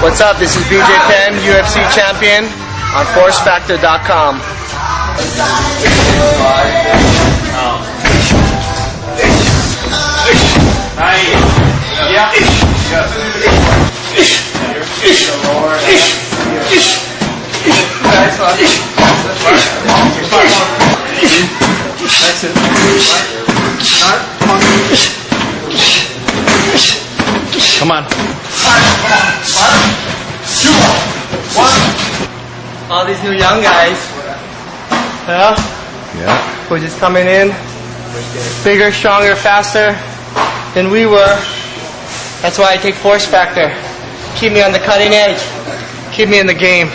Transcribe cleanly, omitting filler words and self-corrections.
What's up? This is BJ Penn, UFC champion on ForceFactor.com. Come on. All these new young guys, who are just coming in, bigger, stronger, faster than we were. That's why I take Force Factor. Keep me on the cutting edge. Keep me in the game.